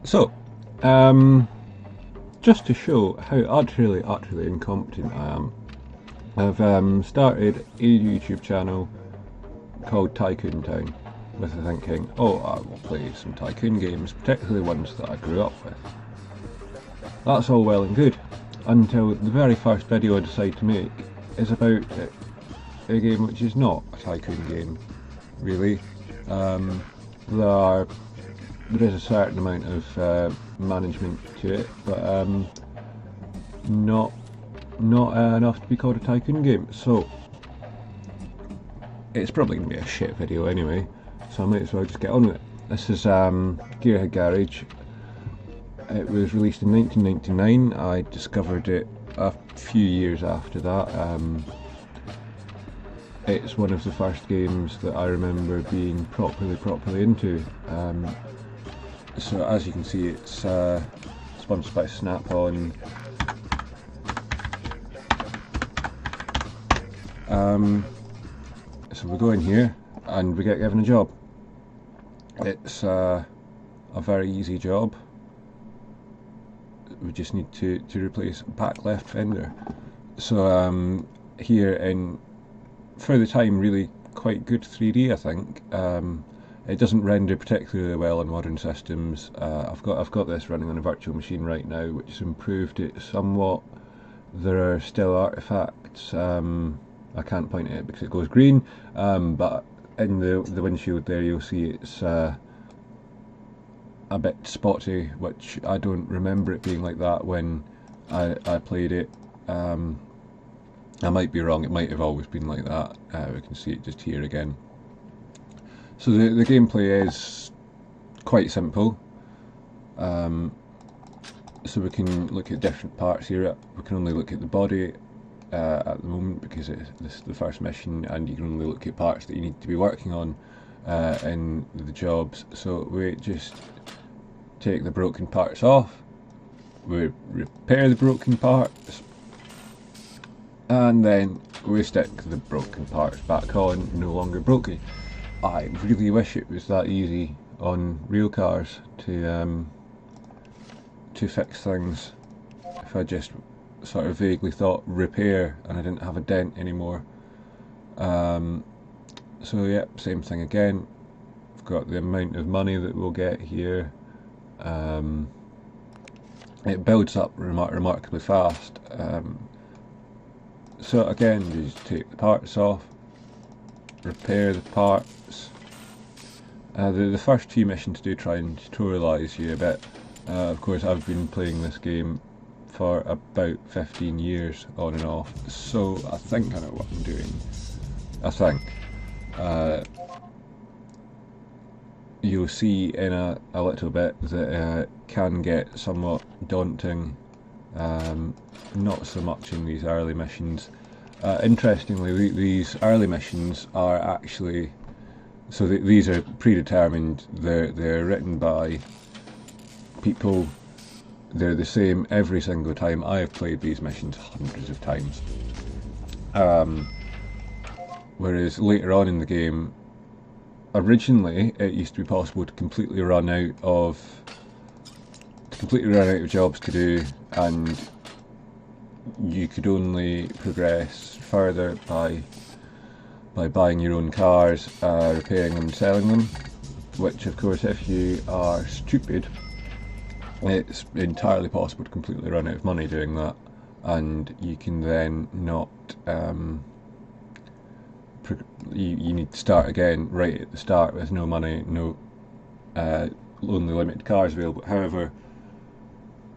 So, just to show how utterly incompetent I am, I've started a YouTube channel called Tycoon Town with the thinking, oh, I will play some Tycoon games, particularly ones that I grew up with. That's all well and good, until the very first video I decide to make is about a game which is not a Tycoon game, really. There is a certain amount of management to it, but not enough to be called a Tycoon game. So it's probably going to be a shit video anyway, so I might as well just get on with it. This is Gearhead Garage. It was released in 1999. I discovered it a few years after that. It's one of the first games that I remember being properly into. So as you can see, it's sponsored by Snap-on. So we go in here and we get given a job. It's a very easy job. We just need to replace back left fender. So here in, for the time, really quite good 3D, I think. It doesn't render particularly well on modern systems. I've got this running on a virtual machine right now, which has improved it somewhat. There are still artifacts. I can't point at it because it goes green, but in the windshield there you'll see it's a bit spotty, which I don't remember it being like that when I played it. I might be wrong, it might have always been like that. We can see it just here again. So the gameplay is quite simple. So we can look at different parts here. We can only look at the body at the moment because this is the first mission, and you can only look at parts that you need to be working on in the jobs. So we just take the broken parts off, we repair the broken parts, and then we stick the broken parts back on, no longer broken. I really wish it was that easy on real cars to fix things. If I just sort of vaguely thought repair and I didn't have a dent anymore. So yeah, same thing again. We've got the amount of money that we'll get here. It builds up remarkably fast. So again, you just take the parts off, repair the parts. The first few missions do try and tutorialise you a bit. Of course, I've been playing this game for about 15 years on and off, so I think I know what I'm doing. I think. You'll see in a little bit that it can get somewhat daunting. Not so much in these early missions. Interestingly, these early missions are actually, so these are predetermined. They're written by people. They're the same every single time. I have played these missions hundreds of times. Whereas later on in the game, originally it used to be possible to completely run out of jobs to do, and you could only progress further by buying your own cars, repairing them, selling them. Which, of course, if you are stupid, it's entirely possible to completely run out of money doing that, and you can then not. You need to start again right at the start with no money, no only limited cars available. However,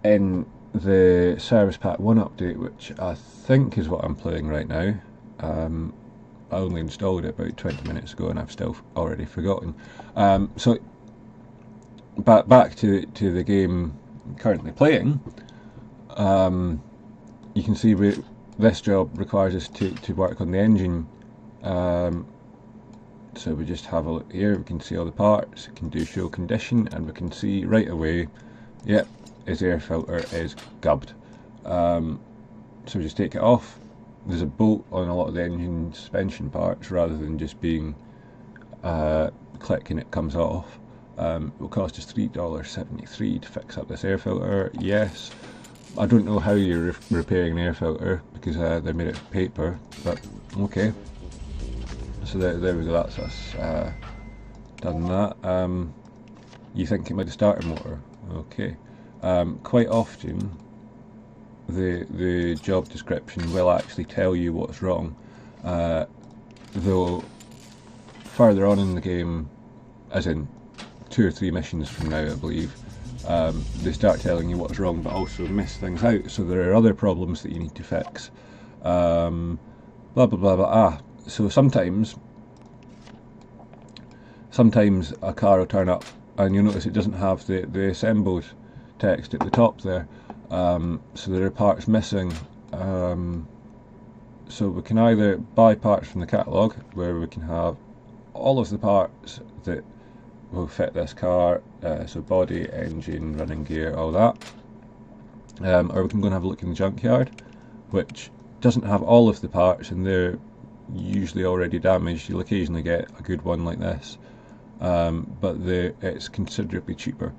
in the Service Pack 1 update, which I think is what I'm playing right now, I only installed it about 20 minutes ago and I've still already forgotten. So back to the game I'm currently playing, you can see this job requires us to work on the engine. So we just have a look here, we can see all the parts, we can do show condition, and we can see right away, yep, his air filter is gubbed. So we just take it off. There's a bolt on a lot of the engine suspension parts rather than just being click and it comes off. It will cost us $3.73 to fix up this air filter. Yes, I don't know how you're repairing an air filter because they're made out of paper, but okay. So there we go, that's us done that. You think it might have started motor? Okay. Quite often the job description will actually tell you what's wrong, though further on in the game, as in 2 or 3 missions from now I believe, they start telling you what's wrong but also miss things out, so there are other problems that you need to fix. Blah blah blah blah. So sometimes a car will turn up and you'll notice it doesn't have the assembled text at the top there, so there are parts missing. So we can either buy parts from the catalogue, where we can have all of the parts that will fit this car, so body, engine, running gear, all that, or we can go and have a look in the junkyard, which doesn't have all of the parts and they're usually already damaged. You'll occasionally get a good one like this, but it's considerably cheaper,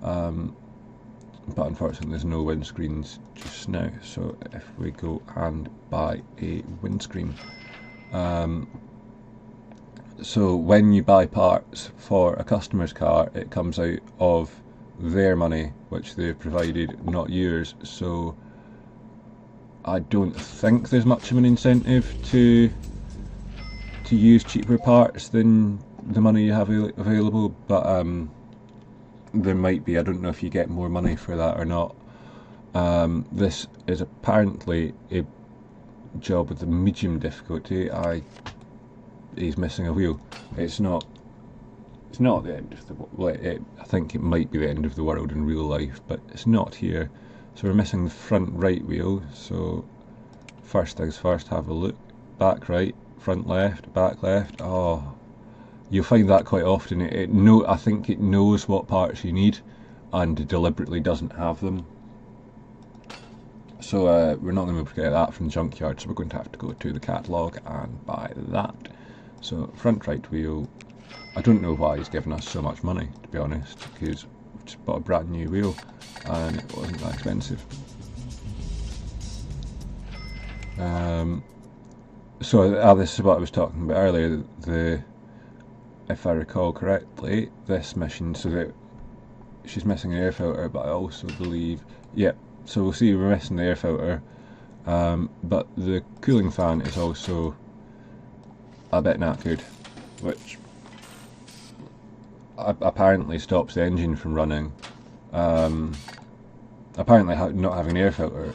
but unfortunately there's no windscreens just now. So if we go and buy a windscreen, so when you buy parts for a customer's car, it comes out of their money which they've provided, not yours, so I don't think there's much of an incentive to use cheaper parts than the money you have available, but there might be. I don't know if you get more money for that or not. This is apparently a job with a medium difficulty. He's missing a wheel. It's not the end of the world. I think it might be the end of the world in real life, but it's not here. So we're missing the front right wheel, so first things first, have a look. Back right, front left, back left. Oh, you'll find that quite often. I think it knows what parts you need and deliberately doesn't have them. So we're not going to be able to get that from the junkyard, so we're going to have to go to the catalogue and buy that. So front right wheel, I don't know why he's given us so much money, to be honest, because we just bought a brand new wheel and it wasn't that expensive. So this is what I was talking about earlier, if I recall correctly, this mission, so that she's missing an air filter, but I also believe, yep, so we'll see we're missing the air filter, but the cooling fan is also a bit knackered, which apparently stops the engine from running. Apparently not having an air filter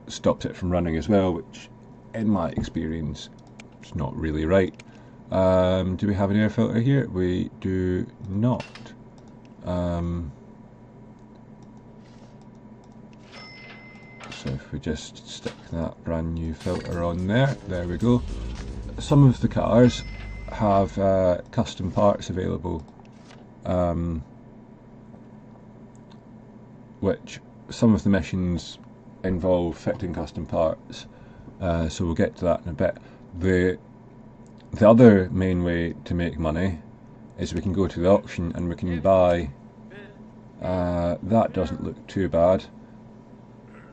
stops it from running as well, which in my experience is not really right. Do we have an air filter here? We do not. So if we just stick that brand new filter on there we go. Some of the cars have custom parts available, which some of the missions involve fitting custom parts, so we'll get to that in a bit. The other main way to make money is we can go to the auction and we can buy, that doesn't look too bad.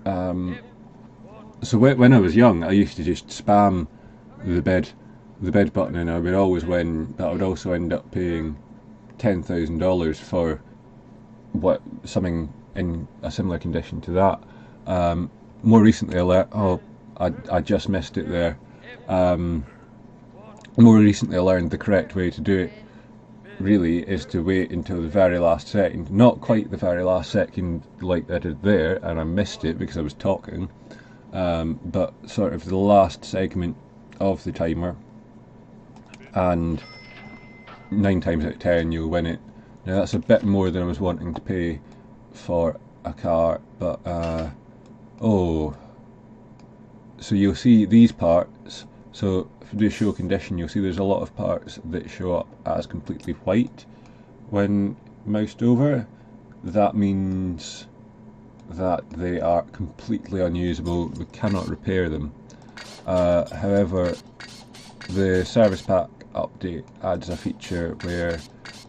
So when I was young, I used to just spam the bid button and I would always win, but I would also end up paying $10,000 for something in a similar condition to that. More recently I just missed it there. More recently I learned the correct way to do it really is to wait until the very last second, not quite the very last second like I did there, and I missed it because I was talking, but sort of the last segment of the timer, and 9 times out of 10 you'll win it. Now that's a bit more than I was wanting to pay for a car, but so you'll see these parts. So if we do show condition, you'll see there's a lot of parts that show up as completely white when moused over. That means that they are completely unusable. We cannot repair them. However, the service pack update adds a feature where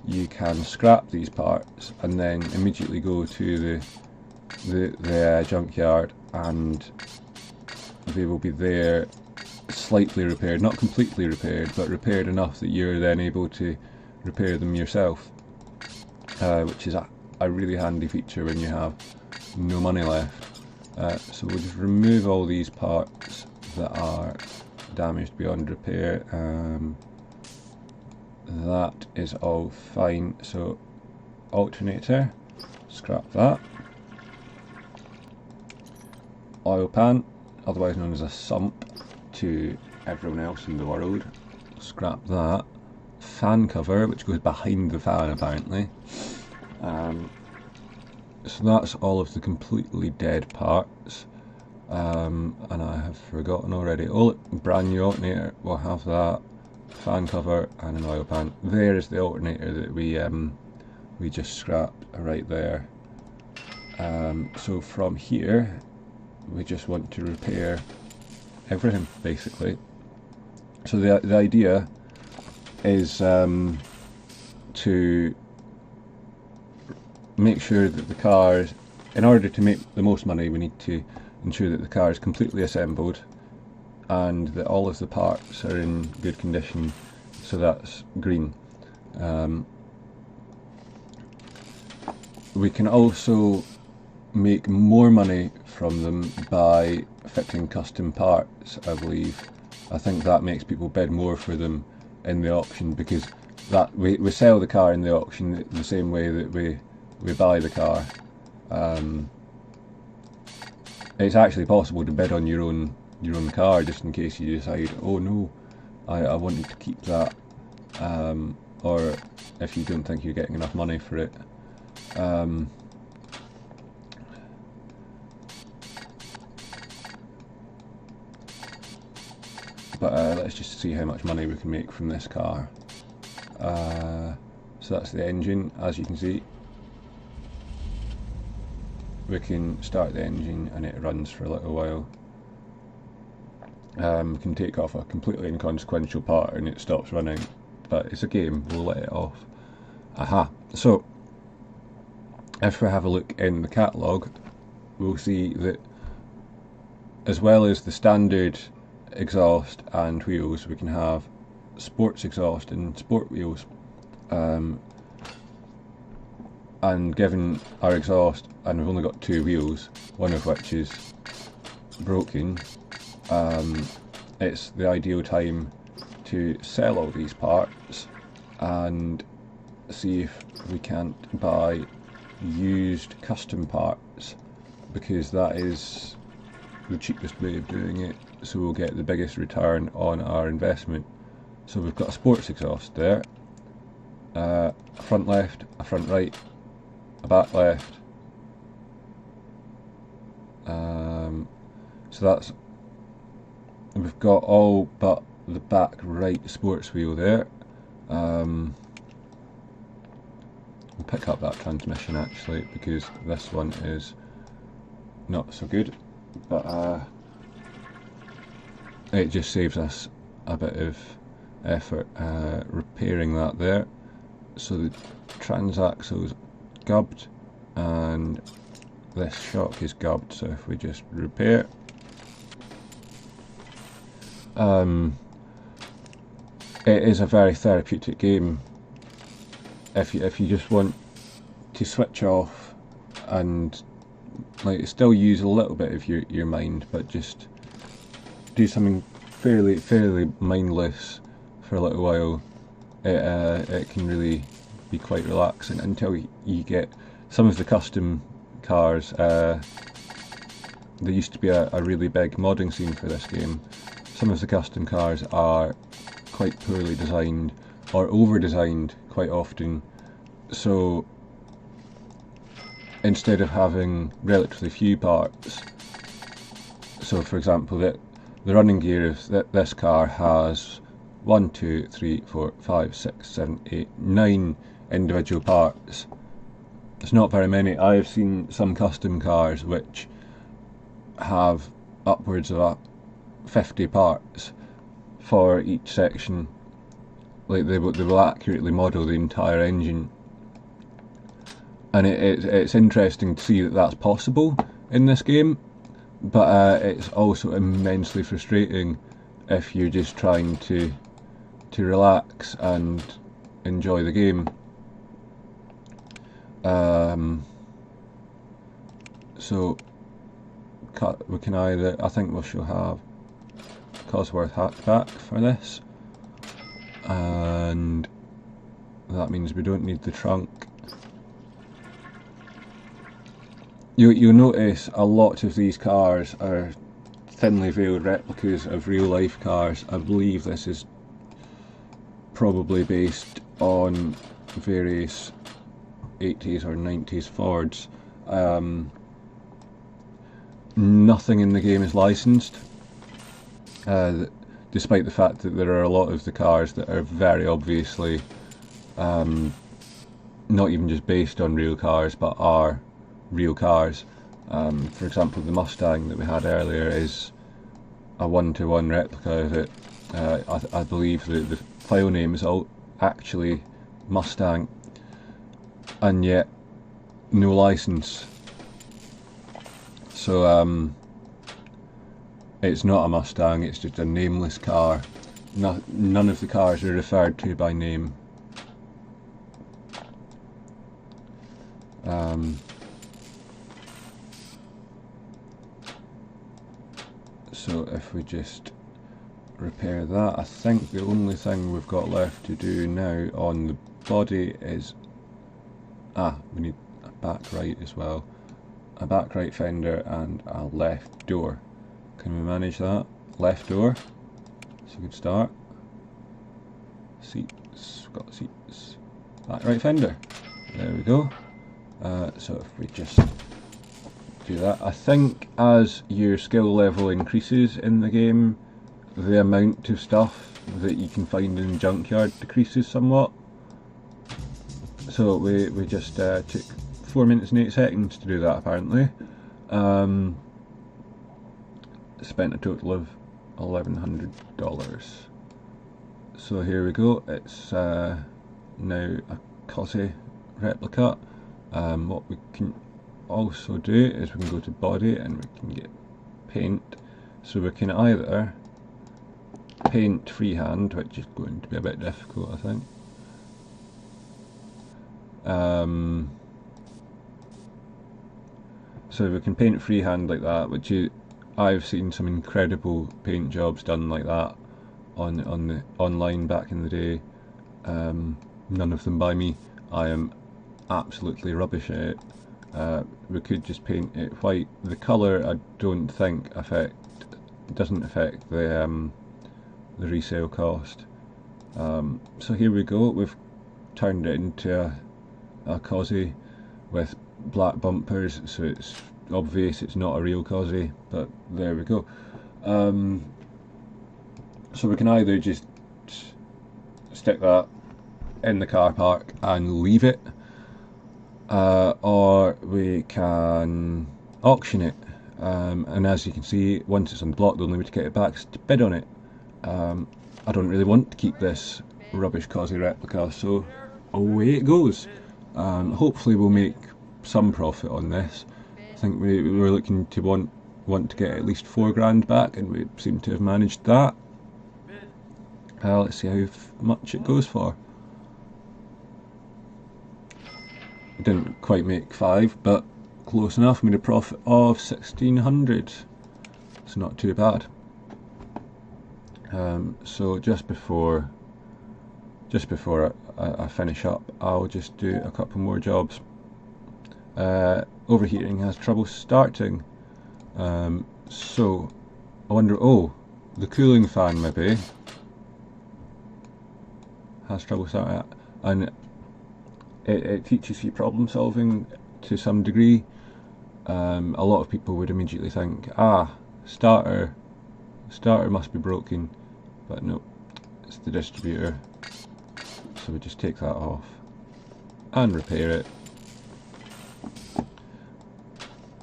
you can scrap these parts and then immediately go to the junkyard, and they will be there slightly repaired, not completely repaired, but repaired enough that you're then able to repair them yourself, which is a really handy feature when you have no money left. So we'll just remove all these parts that are damaged beyond repair. That is all fine. So alternator, scrap that. Oil pan, otherwise known as a sump to everyone else in the world, scrap that. Fan cover, which goes behind the fan apparently. So that's all of the completely dead parts, and I have forgotten already. Oh, brand new alternator, we'll have that. Fan cover and an oil pan. There is the alternator that we just scrapped right there. So from here we just want to repair everything basically. So the idea is to make sure that the car, in order to make the most money, we need to ensure that the car is completely assembled and that all of the parts are in good condition, so that's green. We can also make more money from them by fitting custom parts, I believe. I think that makes people bid more for them in the auction, because that we sell the car in the auction the same way that we buy the car. It's actually possible to bid on your own car, just in case you decide, oh no, I wanted to keep that, or if you don't think you're getting enough money for it. But let's just see how much money we can make from this car. So that's the engine, as you can see. We can start the engine and it runs for a little while. We can take off a completely inconsequential part and it stops running, but it's a game, we'll let it off. Aha, so if we have a look in the catalogue, we'll see that as well as the standard exhaust and wheels, we can have sports exhaust and sport wheels. And given our exhaust, and we've only got two wheels, one of which is broken, it's the ideal time to sell all these parts and see if we can't buy used custom parts, because that is the cheapest way of doing it, so we'll get the biggest return on our investment. So we've got a sports exhaust there, a front left, a front right, a back left. So that's, we've got all but the back right sports wheel there. We'll pick up that transmission actually, because this one is not so good, but it just saves us a bit of effort repairing that there. So the transaxle's gubbed and this shock is gubbed, so if we just repair, it is a very therapeutic game if you just want to switch off and like still use a little bit of your mind, but just do something fairly mindless for a little while. It can really be quite relaxing until you get some of the custom cars. There used to be a really big modding scene for this game. Some of the custom cars are quite poorly designed or over-designed quite often, so instead of having relatively few parts, so for example the running gear of this car has 1, 2, 3, 4, 5, 6, 7, 8, 9 individual parts. It's not very many. I've seen some custom cars which have upwards of 50 parts for each section, like they will accurately model the entire engine, and it's interesting to see that that's possible in this game, but it's also immensely frustrating if you're just trying to relax and enjoy the game. So we can either, I think we shall have Cosworth hatchback for this, and that means we don't need the trunk. You'll notice a lot of these cars are thinly veiled replicas of real life cars. I believe this is probably based on various 80s or 90s Fords. Nothing in the game is licensed, despite the fact that there are a lot of the cars that are very obviously not even just based on real cars, but are real cars. For example, the Mustang that we had earlier is a one-to-one replica of it. I believe that the file name is all actually Mustang, and yet no license. So it's not a Mustang, it's just a nameless car. None of the cars are referred to by name. So if we just repair that, I think the only thing we've got left to do now on the body is, we need a back right as well. A back right fender and a left door. Can we manage that? Left door, it's a good start. Seats, got seats. Back right fender, there we go. So if we just do that, I think as your skill level increases in the game, the amount of stuff that you can find in the junkyard decreases somewhat. So we just took 4 minutes and 8 seconds to do that apparently. Spent a total of $1,100. So here we go, it's now a Cosy replica. What we can also do is we can go to body and we can get paint. So we can either paint freehand, which is going to be a bit difficult I think. So we can paint freehand like that, which I've seen some incredible paint jobs done like that on the online back in the day. None of them by me. I am absolutely rubbish at it. We could just paint it white. The colour I don't think doesn't affect the resale cost. So here we go. We've turned it into a Cosy with black bumpers, so it's obvious it's not a real Cosy, but there we go. So we can either just stick that in the car park and leave it, or we can auction it, and as you can see, once it's on the block, the only way to get it back is to bid on it. I don't really want to keep this rubbish Cosy replica, so away it goes. Hopefully we'll make some profit on this. I think we were looking to want to get at least £4 back, and we seem to have managed that. Let's see how much it goes for. We didn't quite make 5, but close enough. Made a profit of 1,600. It's not too bad. So just before I finish up, I'll just do a couple more jobs. Overheating has trouble starting, so I wonder, the cooling fan maybe has trouble starting, and it teaches you problem solving to some degree. A lot of people would immediately think, starter must be broken, but no, it's the distributor. So we just take that off and repair it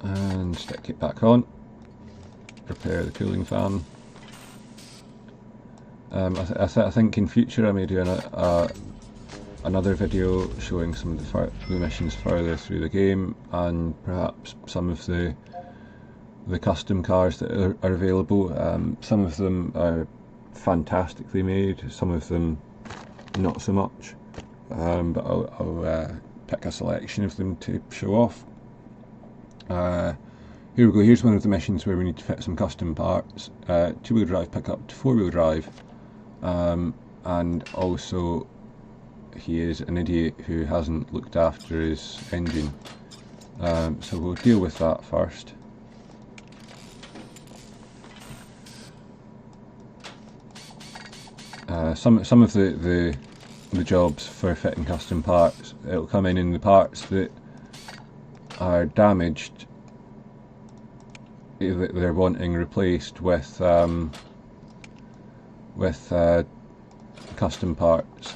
and stick it back on, repair the cooling fan, I think in future I may do another video showing some of the missions further through the game, and perhaps some of the custom cars that are available. Some of them are fantastically made, some of them not so much, but I'll pick a selection of them to show off. Here we go, here's one of the missions where we need to fit some custom parts. Two-wheel drive pickup to four-wheel drive, and also he is an idiot who hasn't looked after his engine. So we'll deal with that first. Some of the jobs for fitting custom parts, it'll come in the parts that are damaged, that they're wanting replaced with custom parts,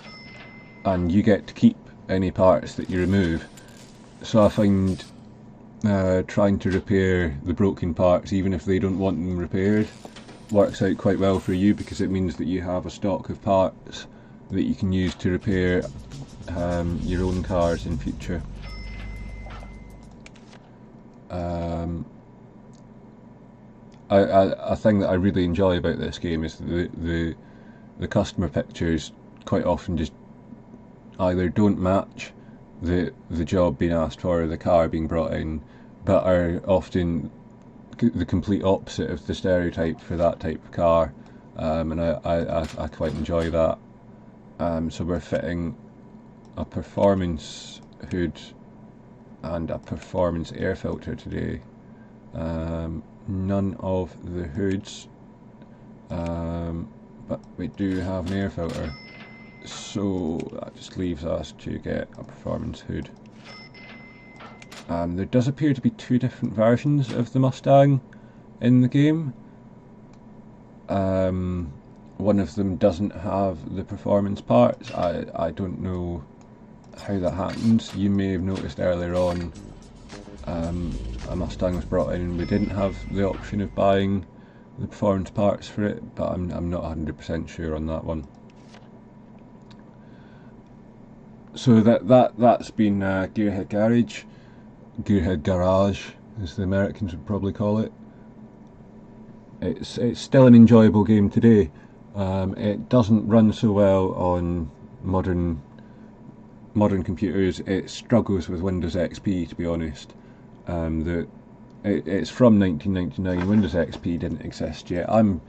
and you get to keep any parts that you remove. So I find trying to repair the broken parts, even if they don't want them repaired, works out quite well for you, because it means that you have a stock of parts that you can use to repair your own cars in future. A thing that I really enjoy about this game is the customer pictures quite often just either don't match the job being asked for or the car being brought in, but are often the complete opposite of the stereotype for that type of car, and I quite enjoy that. So we're fitting a performance hood and a performance air filter today. None of the hoods, but we do have an air filter, so that just leaves us to get a performance hood. There does appear to be two different versions of the Mustang in the game. One of them doesn't have the performance parts. I don't know how that happens. You may have noticed earlier on a Mustang was brought in and we didn't have the option of buying the performance parts for it, but I'm not 100% sure on that one. So that's been Gearhead Garage. Gearhead Garage, as the Americans would probably call it. It's still an enjoyable game today. It doesn't run so well on modern computers. It struggles with Windows XP, to be honest. It's from 1999. Windows XP didn't exist yet. I'm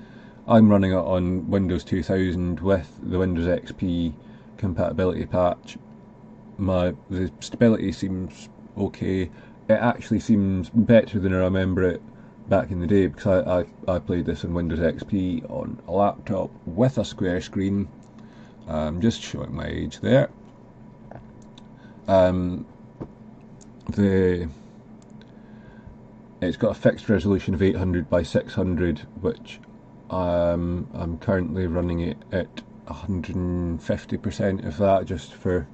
running it on Windows 2000 with the Windows XP compatibility patch. The stability seems okay. It actually seems better than I remember it back in the day, because I played this on Windows XP on a laptop with a square screen. Just showing my age there. It's got a fixed resolution of 800 by 600, which I'm currently running it at 150% of that, just for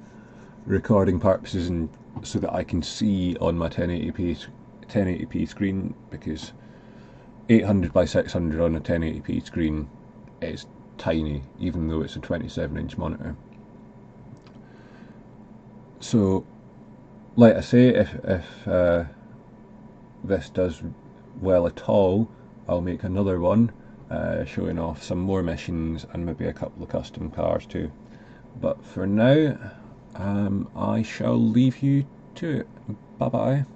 recording purposes and so that I can see on my 1080p screen, because 800 by 600 on a 1080p screen is tiny, even though it's a 27-inch monitor. So, like I say, if this does well at all, I'll make another one showing off some more missions and maybe a couple of custom cars too. But for now, I shall leave you to it. Bye bye.